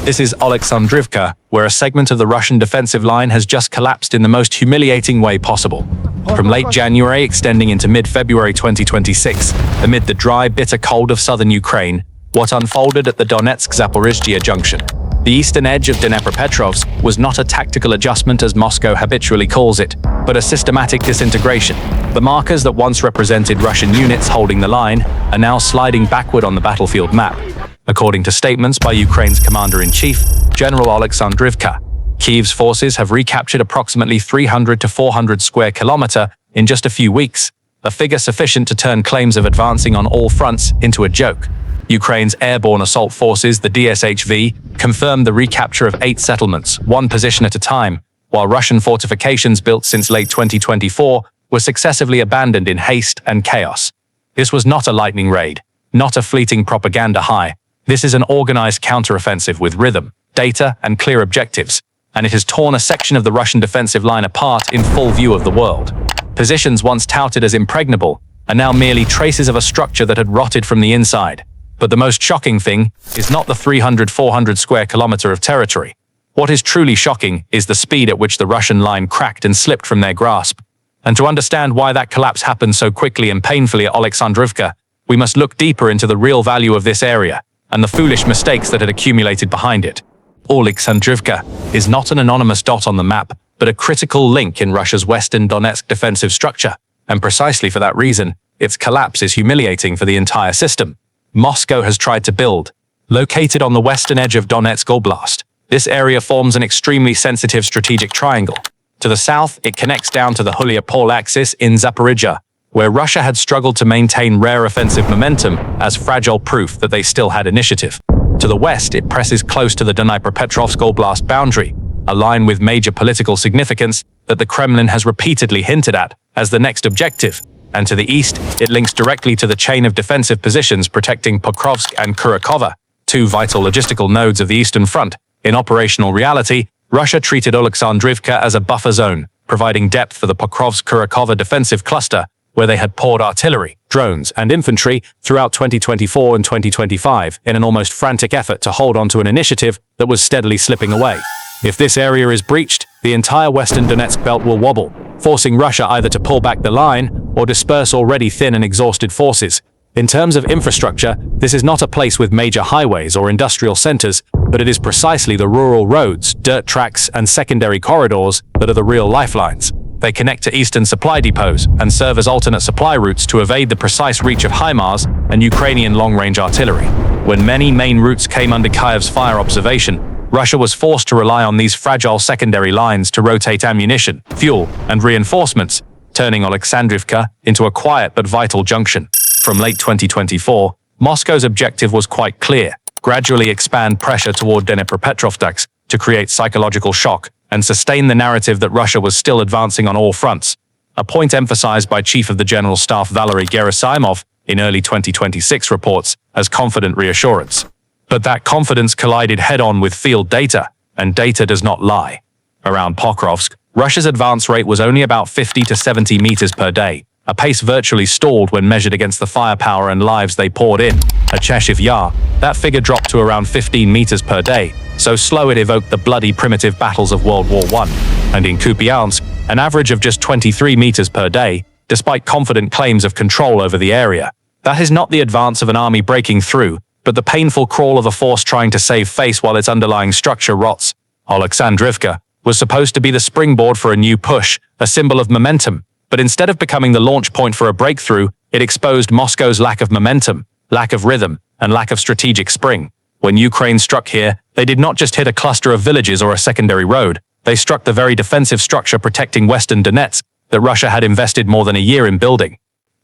This is Oleksandrivka, where a segment of the Russian defensive line has just collapsed in the most humiliating way possible. From late January extending into mid-February 2026, amid the dry, bitter cold of southern Ukraine, what unfolded at the Donetsk-Zaporizhzhia junction, the eastern edge of Dnipropetrovsk, was not a tactical adjustment as Moscow habitually calls it, but a systematic disintegration. The markers that once represented Russian units holding the line are now sliding backward on the battlefield map. According to statements by Ukraine's commander-in-chief, General Oleksandrivka, Kyiv's forces have recaptured approximately 300 to 400 square kilometers in just a few weeks, a figure sufficient to turn claims of advancing on all fronts into a joke. Ukraine's airborne assault forces, the DSHV, confirmed the recapture of 8 settlements, one position at a time, while Russian fortifications built since late 2024 were successively abandoned in haste and chaos. This was not a lightning raid, not a fleeting propaganda high. This is an organized counteroffensive with rhythm, data, and clear objectives, and it has torn a section of the Russian defensive line apart in full view of the world. Positions once touted as impregnable are now merely traces of a structure that had rotted from the inside. But the most shocking thing is not the 300-400 square kilometer of territory. What is truly shocking is the speed at which the Russian line cracked and slipped from their grasp. And to understand why that collapse happened so quickly and painfully at Oleksandrivka, we must look deeper into the real value of this area and the foolish mistakes that had accumulated behind it. Oleksandrivka is not an anonymous dot on the map, but a critical link in Russia's western Donetsk defensive structure, and precisely for that reason, its collapse is humiliating for the entire system. Moscow has tried to build. Located on the western edge of Donetsk Oblast, this area forms an extremely sensitive strategic triangle. To the south, it connects down to the Humiliating axis in Zaporizhzhia, where Russia had struggled to maintain rare offensive momentum as fragile proof that they still had initiative. To the west, it presses close to the Dnipropetrovsk Oblast boundary, a line with major political significance that the Kremlin has repeatedly hinted at as the next objective. And to the east, it links directly to the chain of defensive positions protecting Pokrovsk and Kurakhove, two vital logistical nodes of the Eastern Front. In operational reality, Russia treated Oleksandrivka as a buffer zone, providing depth for the Pokrovsk-Kurakhove defensive cluster, where they had poured artillery, drones, and infantry throughout 2024 and 2025 in an almost frantic effort to hold on to an initiative that was steadily slipping away. If this area is breached, the entire western Donetsk belt will wobble, forcing Russia either to pull back the line or disperse already thin and exhausted forces. In terms of infrastructure, this is not a place with major highways or industrial centers, but it is precisely the rural roads, dirt tracks, and secondary corridors that are the real lifelines. They connect to eastern supply depots and serve as alternate supply routes to evade the precise reach of HIMARS and Ukrainian long-range artillery. When many main routes came under Kyiv's fire observation, Russia was forced to rely on these fragile secondary lines to rotate ammunition, fuel, and reinforcements, turning Oleksandrivka into a quiet but vital junction. From late 2024, Moscow's objective was quite clear: gradually expand pressure toward Dnipropetrovsk to create psychological shock and sustain the narrative that Russia was still advancing on all fronts, a point emphasized by Chief of the General Staff Valery Gerasimov in early 2026 reports as confident reassurance. But that confidence collided head-on with field data, and data does not lie. Around Pokrovsk, Russia's advance rate was only about 50 to 70 meters per day, a pace virtually stalled when measured against the firepower and lives they poured in. At Cheshiv Yar, that figure dropped to around 15 meters per day, so slow it evoked the bloody primitive battles of World War I. And in Kupiansk, an average of just 23 meters per day, despite confident claims of control over the area. That is not the advance of an army breaking through, but the painful crawl of a force trying to save face while its underlying structure rots. Oleksandrivka was supposed to be the springboard for a new push, a symbol of momentum, but instead of becoming the launch point for a breakthrough, it exposed Moscow's lack of momentum, lack of rhythm, and lack of strategic spring. When Ukraine struck here, they did not just hit a cluster of villages or a secondary road, they struck the very defensive structure protecting western Donetsk that Russia had invested more than a year in building.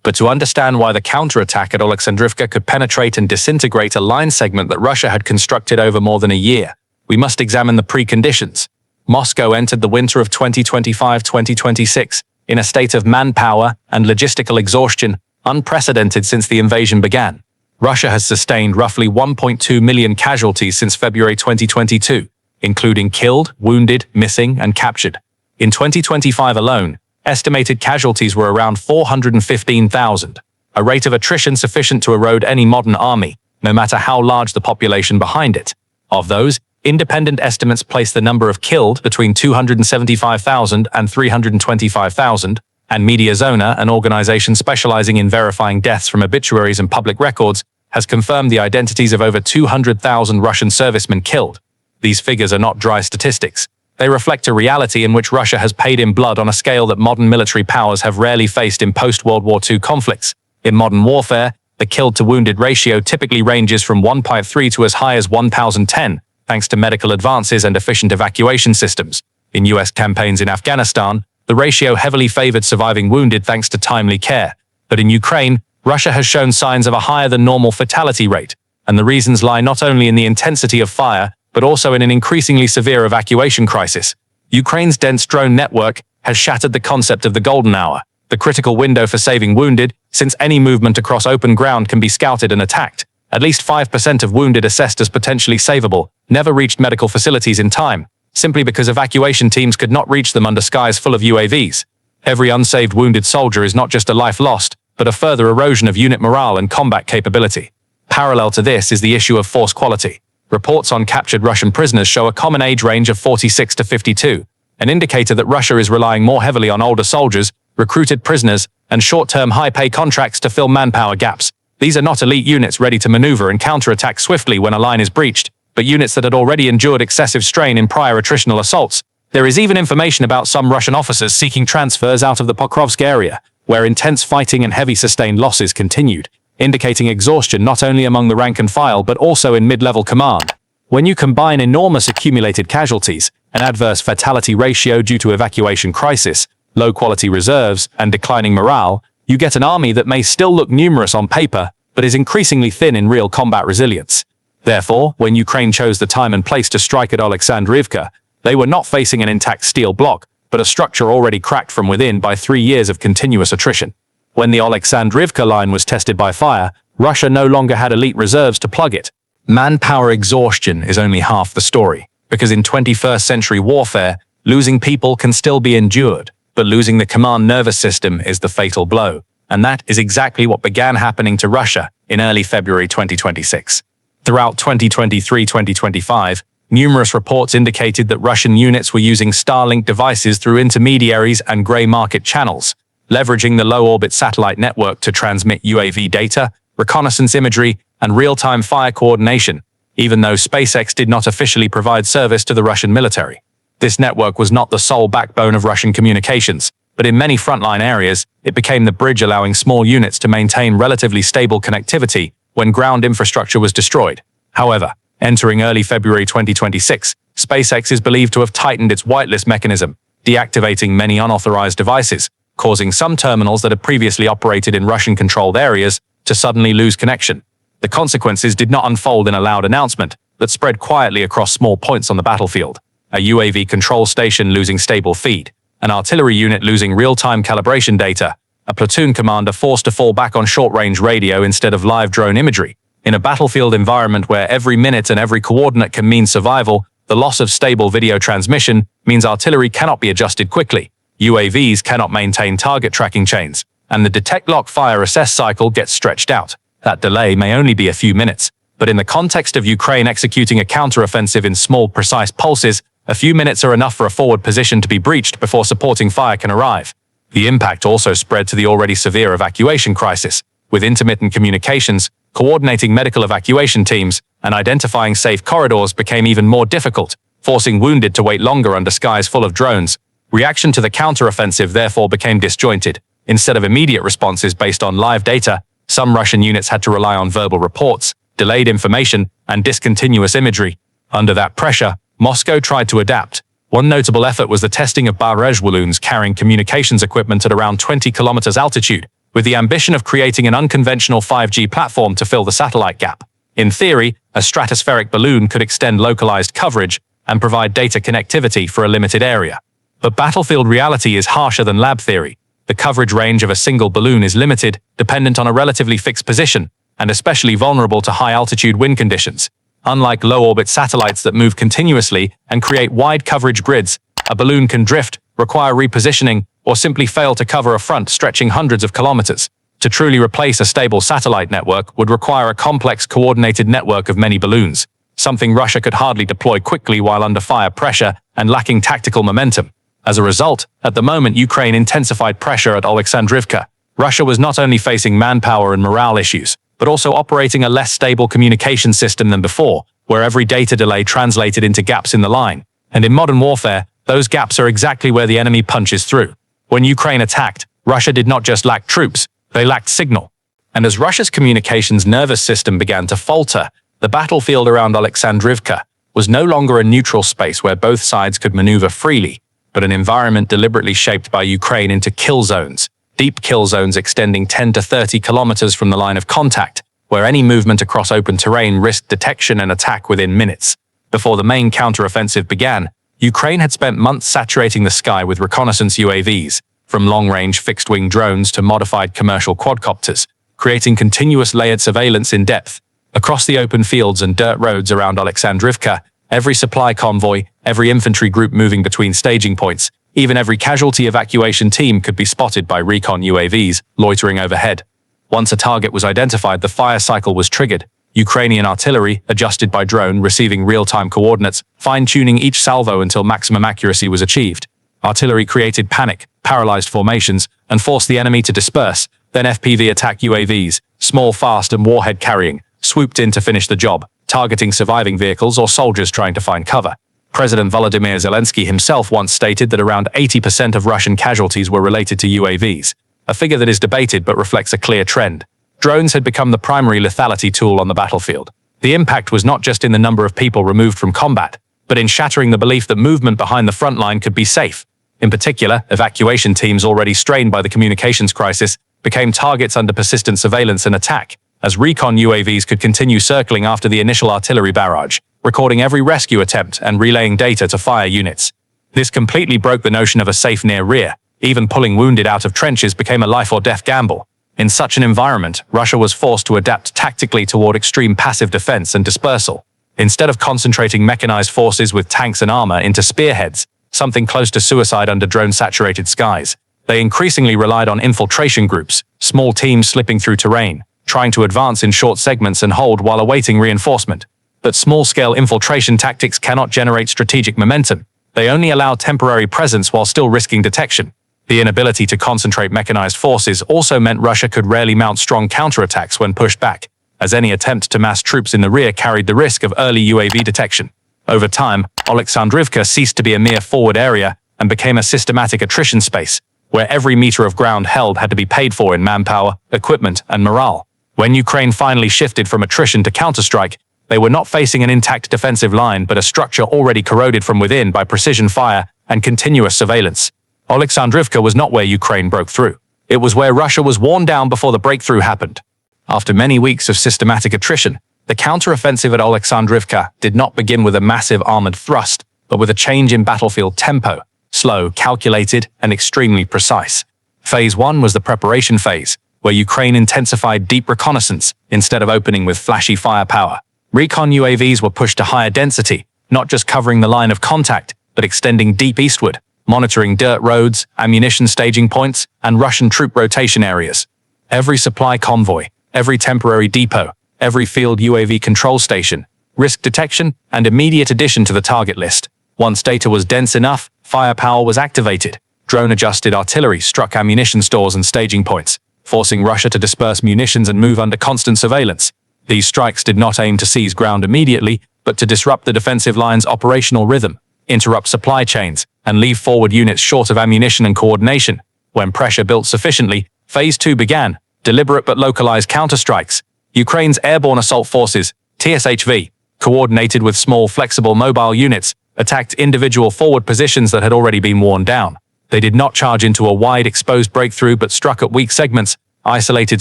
But to understand why the counterattack at Oleksandrivka could penetrate and disintegrate a line segment that Russia had constructed over more than a year, we must examine the preconditions. Moscow entered the winter of 2025-2026 in a state of manpower and logistical exhaustion unprecedented since the invasion began. Russia has sustained roughly 1.2 million casualties since February 2022, including killed, wounded, missing, and captured. In 2025 alone, estimated casualties were around 415,000, a rate of attrition sufficient to erode any modern army, no matter how large the population behind it. Of those, Independent estimates place the number of killed between 275,000 and 325,000, and Mediazona, an organization specializing in verifying deaths from obituaries and public records, has confirmed the identities of over 200,000 Russian servicemen killed. These figures are not dry statistics. They reflect a reality in which Russia has paid in blood on a scale that modern military powers have rarely faced in post-World War II conflicts. In modern warfare, the killed-to-wounded ratio typically ranges from 1.3 to as high as 1,010, thanks to medical advances and efficient evacuation systems. In US campaigns in Afghanistan, the ratio heavily favored surviving wounded thanks to timely care. But in Ukraine, Russia has shown signs of a higher-than-normal fatality rate, and the reasons lie not only in the intensity of fire, but also in an increasingly severe evacuation crisis. Ukraine's dense drone network has shattered the concept of the golden hour, the critical window for saving wounded, since any movement across open ground can be scouted and attacked. At least 5% of wounded assessed as potentially savable never reached medical facilities in time, simply because evacuation teams could not reach them under skies full of UAVs. Every unsaved wounded soldier is not just a life lost, but a further erosion of unit morale and combat capability. Parallel to this is the issue of force quality. Reports on captured Russian prisoners show a common age range of 46 to 52, an indicator that Russia is relying more heavily on older soldiers, recruited prisoners, and short-term high-pay contracts to fill manpower gaps. These are not elite units ready to maneuver and counterattack swiftly when a line is breached, but units that had already endured excessive strain in prior attritional assaults. There is even information about some Russian officers seeking transfers out of the Pokrovsk area, where intense fighting and heavy sustained losses continued, indicating exhaustion not only among the rank and file but also in mid-level command. When you combine enormous accumulated casualties, an adverse fatality ratio due to evacuation crisis, low-quality reserves, and declining morale, you get an army that may still look numerous on paper, but is increasingly thin in real combat resilience. Therefore, when Ukraine chose the time and place to strike at Oleksandrivka, they were not facing an intact steel block, but a structure already cracked from within by 3 years of continuous attrition. When the Oleksandrivka line was tested by fire, Russia no longer had elite reserves to plug it. Manpower exhaustion is only half the story, because in 21st century warfare, losing people can still be endured, but losing the command nervous system is the fatal blow, and that is exactly what began happening to Russia in early February 2026. Throughout 2023-2025, numerous reports indicated that Russian units were using Starlink devices through intermediaries and grey market channels, leveraging the low-orbit satellite network to transmit UAV data, reconnaissance imagery, and real-time fire coordination, even though SpaceX did not officially provide service to the Russian military. This network was not the sole backbone of Russian communications, but in many frontline areas, it became the bridge allowing small units to maintain relatively stable connectivity when ground infrastructure was destroyed. However, entering early February 2026, SpaceX is believed to have tightened its whitelist mechanism, deactivating many unauthorized devices, causing some terminals that had previously operated in Russian-controlled areas to suddenly lose connection. The consequences did not unfold in a loud announcement, but spread quietly across small points on the battlefield. A UAV control station losing stable feed, an artillery unit losing real-time calibration data, a platoon commander forced to fall back on short-range radio instead of live drone imagery. In a battlefield environment where every minute and every coordinate can mean survival, the loss of stable video transmission means artillery cannot be adjusted quickly, UAVs cannot maintain target tracking chains, and the detect, lock, fire, assess cycle gets stretched out. That delay may only be a few minutes, but in the context of Ukraine executing a counteroffensive in small, precise pulses, a few minutes are enough for a forward position to be breached before supporting fire can arrive. The impact also spread to the already severe evacuation crisis, with intermittent communications, coordinating medical evacuation teams, and identifying safe corridors became even more difficult, forcing wounded to wait longer under skies full of drones. Reaction to the counteroffensive therefore became disjointed. Instead of immediate responses based on live data, some Russian units had to rely on verbal reports, delayed information, and discontinuous imagery. Under that pressure, Moscow tried to adapt. One notable effort was the testing of barrage balloons carrying communications equipment at around 20 kilometers altitude, with the ambition of creating an unconventional 5G platform to fill the satellite gap. In theory, a stratospheric balloon could extend localized coverage and provide data connectivity for a limited area. But battlefield reality is harsher than lab theory. The coverage range of a single balloon is limited, dependent on a relatively fixed position, and especially vulnerable to high-altitude wind conditions. Unlike low-orbit satellites that move continuously and create wide coverage grids, a balloon can drift, require repositioning, or simply fail to cover a front stretching hundreds of kilometers. To truly replace a stable satellite network would require a complex coordinated network of many balloons. something Russia could hardly deploy quickly while under fire pressure and lacking tactical momentum. As a result, at the moment Ukraine intensified pressure at Oleksandrivka. Russia was not only facing manpower and morale issues, but also operating a less stable communication system than before, where every data delay translated into gaps in the line. And in modern warfare, those gaps are exactly where the enemy punches through. When Ukraine attacked, Russia did not just lack troops, they lacked signal. And as Russia's communications nervous system began to falter, the battlefield around Oleksandrivka was no longer a neutral space where both sides could maneuver freely, but an environment deliberately shaped by Ukraine into kill zones, deep kill zones extending 10 to 30 kilometers from the line of contact, where any movement across open terrain risked detection and attack within minutes. Before the main counteroffensive began, Ukraine had spent months saturating the sky with reconnaissance UAVs, from long-range fixed-wing drones to modified commercial quadcopters, creating continuous layered surveillance in depth. Across the open fields and dirt roads around Oleksandrivka, every supply convoy, every infantry group moving between staging points, even every casualty evacuation team could be spotted by recon UAVs loitering overhead. Once a target was identified, the fire cycle was triggered. Ukrainian artillery, adjusted by drone, receiving real-time coordinates, fine-tuning each salvo until maximum accuracy was achieved. Artillery created panic, paralyzed formations, and forced the enemy to disperse. Then FPV attack UAVs, small, fast, and warhead-carrying, swooped in to finish the job, targeting surviving vehicles or soldiers trying to find cover. President Volodymyr Zelensky himself once stated that around 80% of Russian casualties were related to UAVs, a figure that is debated but reflects a clear trend. Drones had become the primary lethality tool on the battlefield. The impact was not just in the number of people removed from combat, but in shattering the belief that movement behind the front line could be safe. In particular, evacuation teams already strained by the communications crisis became targets under persistent surveillance and attack, as recon UAVs could continue circling after the initial artillery barrage, recording every rescue attempt and relaying data to fire units. This completely broke the notion of a safe near rear. Even pulling wounded out of trenches became a life-or-death gamble. In such an environment, Russia was forced to adapt tactically toward extreme passive defense and dispersal. Instead of concentrating mechanized forces with tanks and armor into spearheads, something close to suicide under drone-saturated skies, they increasingly relied on infiltration groups, small teams slipping through terrain, trying to advance in short segments and hold while awaiting reinforcement. But small-scale infiltration tactics cannot generate strategic momentum. They only allow temporary presence while still risking detection. The inability to concentrate mechanized forces also meant Russia could rarely mount strong counterattacks when pushed back, as any attempt to mass troops in the rear carried the risk of early UAV detection. Over time, Oleksandrivka ceased to be a mere forward area and became a systematic attrition space, where every meter of ground held had to be paid for in manpower, equipment, and morale. When Ukraine finally shifted from attrition to counterstrike, they were not facing an intact defensive line but a structure already corroded from within by precision fire and continuous surveillance. Oleksandrivka was not where Ukraine broke through. It was where Russia was worn down before the breakthrough happened. After many weeks of systematic attrition, the counteroffensive at Oleksandrivka did not begin with a massive armored thrust, but with a change in battlefield tempo, slow, calculated, and extremely precise. Phase 1 was the preparation phase, where Ukraine intensified deep reconnaissance instead of opening with flashy firepower. Recon UAVs were pushed to higher density, not just covering the line of contact, but extending deep eastward, monitoring dirt roads, ammunition staging points, and Russian troop rotation areas. Every supply convoy, every temporary depot, every field UAV control station, risk detection, and immediate addition to the target list. Once data was dense enough, firepower was activated. Drone-adjusted artillery struck ammunition stores and staging points, forcing Russia to disperse munitions and move under constant surveillance. These strikes did not aim to seize ground immediately, but to disrupt the defensive line's operational rhythm, interrupt supply chains, and leave forward units short of ammunition and coordination. When pressure built sufficiently, Phase 2 began, deliberate but localized counterstrikes. Ukraine's airborne assault forces, TSHV, coordinated with small flexible mobile units, attacked individual forward positions that had already been worn down. They did not charge into a wide exposed breakthrough but struck at weak segments, isolated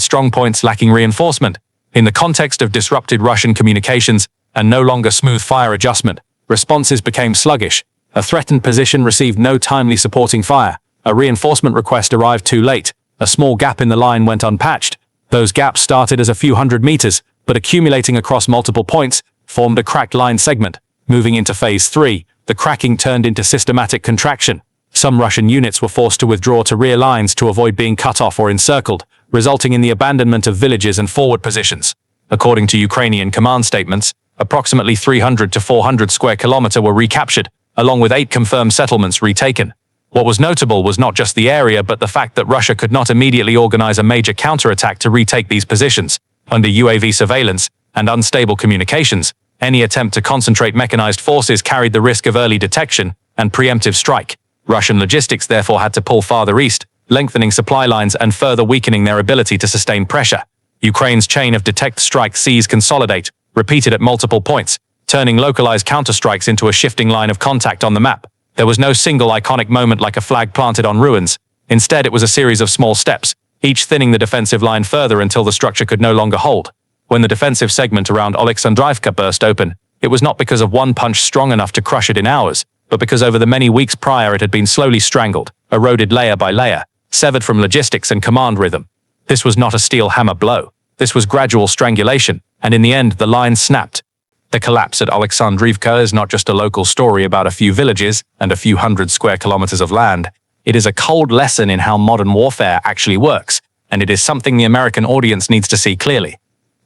strong points lacking reinforcement. In the context of disrupted Russian communications and no longer smooth fire adjustment, responses became sluggish. A threatened position received no timely supporting fire. A reinforcement request arrived too late. A small gap in the line went unpatched. Those gaps started as a few hundred meters, but accumulating across multiple points, formed a cracked line segment. Moving into Phase 3, the cracking turned into systematic contraction. Some Russian units were forced to withdraw to rear lines to avoid being cut off or encircled, resulting in the abandonment of villages and forward positions. According to Ukrainian command statements, approximately 300 to 400 square kilometers were recaptured, along with 8 confirmed settlements retaken. What was notable was not just the area but the fact that Russia could not immediately organize a major counterattack to retake these positions. Under UAV surveillance and unstable communications, any attempt to concentrate mechanized forces carried the risk of early detection and preemptive strike. Russian logistics therefore had to pull farther east, lengthening supply lines and further weakening their ability to sustain pressure. Ukraine's chain of detect, strike, seize, consolidate, repeated at multiple points, turning localized counterstrikes into a shifting line of contact on the map. There was no single iconic moment like a flag planted on ruins. Instead, it was a series of small steps, each thinning the defensive line further until the structure could no longer hold. When the defensive segment around Oleksandrivka burst open, it was not because of one punch strong enough to crush it in hours, but because over the many weeks prior it had been slowly strangled, eroded layer by layer, severed from logistics and command rhythm. This was not a steel hammer blow. This was gradual strangulation, and in the end, the line snapped. The collapse at Oleksandrivka is not just a local story about a few villages and a few hundred square kilometers of land. It is a cold lesson in how modern warfare actually works, and it is something the American audience needs to see clearly.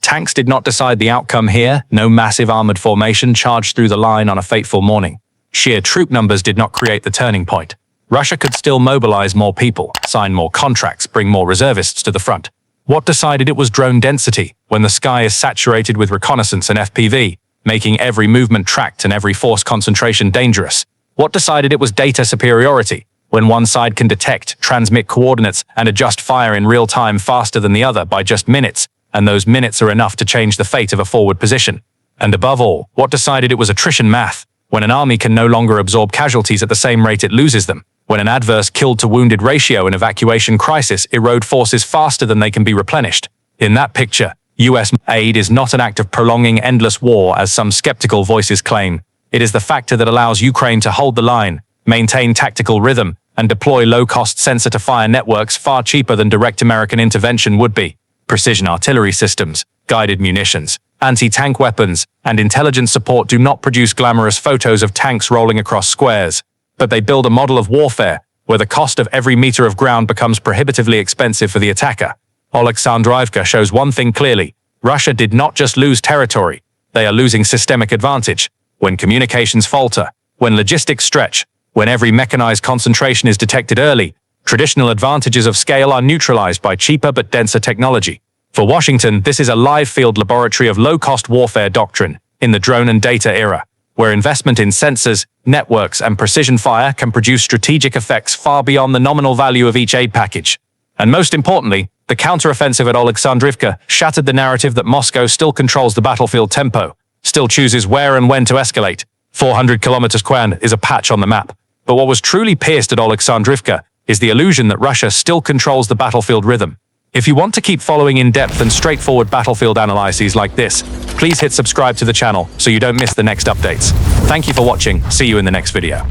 Tanks did not decide the outcome here. No massive armored formation charged through the line on a fateful morning. Sheer troop numbers did not create the turning point. Russia could still mobilize more people, sign more contracts, bring more reservists to the front. What decided it was drone density, when the sky is saturated with reconnaissance and FPV, making every movement tracked and every force concentration dangerous? What decided it was data superiority, when one side can detect, transmit coordinates, and adjust fire in real time faster than the other by just minutes, and those minutes are enough to change the fate of a forward position? And above all, what decided it was attrition math, when an army can no longer absorb casualties at the same rate it loses them, when an adverse killed-to-wounded ratio in evacuation crisis erode forces faster than they can be replenished? In that picture, US aid is not an act of prolonging endless war as some skeptical voices claim. It is the factor that allows Ukraine to hold the line, maintain tactical rhythm, and deploy low-cost sensor-to-fire networks far cheaper than direct American intervention would be. Precision artillery systems, guided munitions, anti-tank weapons, and intelligence support do not produce glamorous photos of tanks rolling across squares, but they build a model of warfare where the cost of every meter of ground becomes prohibitively expensive for the attacker. Oleksandrivka shows one thing clearly: Russia did not just lose territory, they are losing systemic advantage. When communications falter, when logistics stretch, when every mechanized concentration is detected early, traditional advantages of scale are neutralized by cheaper but denser technology. For Washington, this is a live field laboratory of low-cost warfare doctrine in the drone and data era, where investment in sensors, networks, and precision fire can produce strategic effects far beyond the nominal value of each aid package. And most importantly, the counteroffensive at Oleksandrivka shattered the narrative that Moscow still controls the battlefield tempo, still chooses where and when to escalate. 400 km² is a patch on the map. But what was truly pierced at Oleksandrivka is the illusion that Russia still controls the battlefield rhythm. If you want to keep following in-depth and straightforward battlefield analyses like this, please hit subscribe to the channel so you don't miss the next updates. Thank you for watching. See you in the next video.